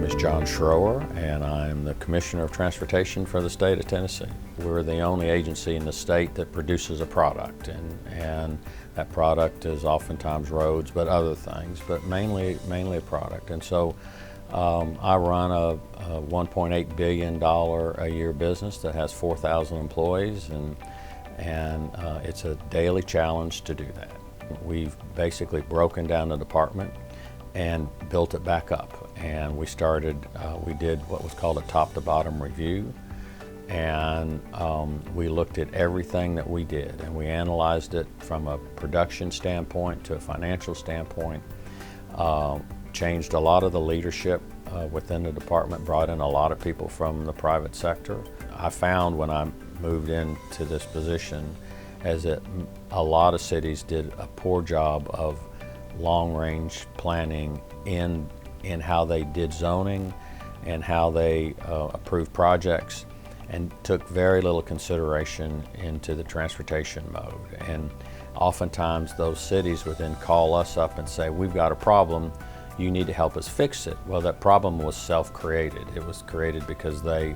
is John Schroer, and I'm the Commissioner of Transportation for the state of Tennessee. We're the only agency in the state that produces a product, and that product is oftentimes roads, but other things, but mainly a product. And so I run a $1.8 billion a year business that has 4,000 employees, and it's a daily challenge to do that. We've basically broken down the department and built it back up. And we did what was called a top to bottom review. And we looked at everything that we did, and we analyzed it from a production standpoint to a financial standpoint, changed a lot of the leadership within the department, brought in a lot of people from the private sector. I found when I moved into this position is that a lot of cities did a poor job of long-range planning in how they did zoning and how they approved projects, and took very little consideration into the transportation mode. And oftentimes those cities would then call us up and say, we've got a problem, you need to help us fix it. Well, that problem was self-created. It was created because they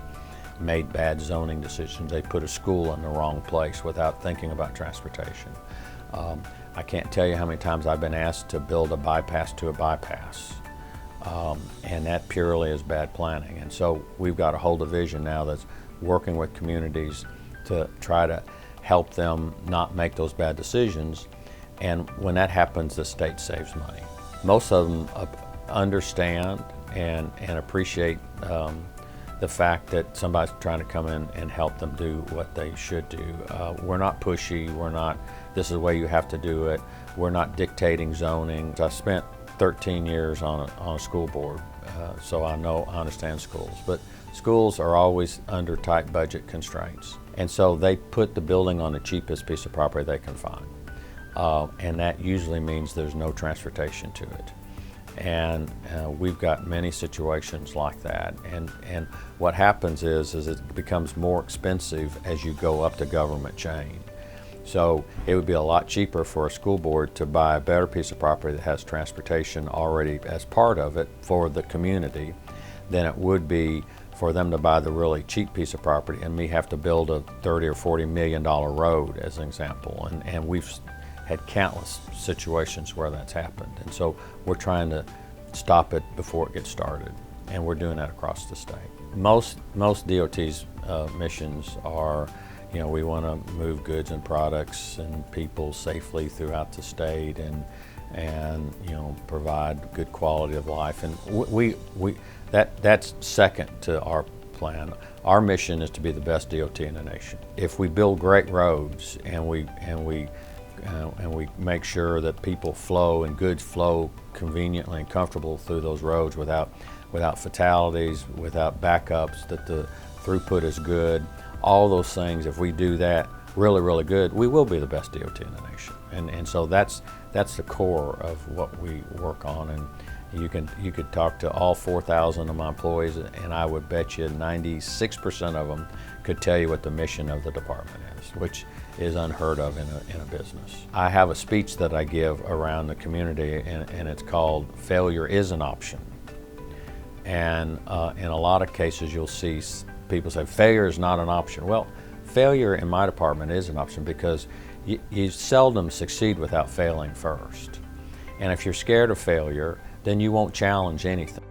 made bad zoning decisions. They put a school in the wrong place without thinking about transportation. I can't tell you how many times I've been asked to build a bypass to a bypass, and that purely is bad planning. And so we've got a whole division now that's working with communities to try to help them not make those bad decisions, and when that happens, the state saves money. Most of them understand and appreciate the fact that somebody's trying to come in and help them do what they should do. We're not pushy, we're not, this is the way you have to do it. We're not dictating zoning. I spent 13 years on a school board, so I understand schools. But schools are always under tight budget constraints. And so they put the building on the cheapest piece of property they can find. And that usually means there's no transportation to it. And we've got many situations like that. And what happens is it becomes more expensive as you go up the government chain. So it would be a lot cheaper for a school board to buy a better piece of property that has transportation already as part of it for the community than it would be for them to buy the really cheap piece of property and me have to build a $30 or $40 million road, as an example. And we've had countless situations where that's happened. And so we're trying to stop it before it gets started. And we're doing that across the state. Most DOT's missions are, we want to move goods and products and people safely throughout the state and provide good quality of life. And that's second to our plan. Our mission is to be the best DOT in the nation. If we build great roads and we make sure that people flow and goods flow conveniently and comfortable through those roads without fatalities, without backups, that the throughput is good, all those things, if we do that really, really good, we will be the best DOT in the nation. And so that's the core of what we work on. And you could talk to all 4,000 of my employees, and I would bet you 96% of them could tell you what the mission of the department is, which is unheard of in a business. I have a speech that I give around the community, and it's called "Failure is an Option." And in a lot of cases, you'll see people say, failure is not an option. Well, failure in my department is an option because you seldom succeed without failing first. And if you're scared of failure, then you won't challenge anything.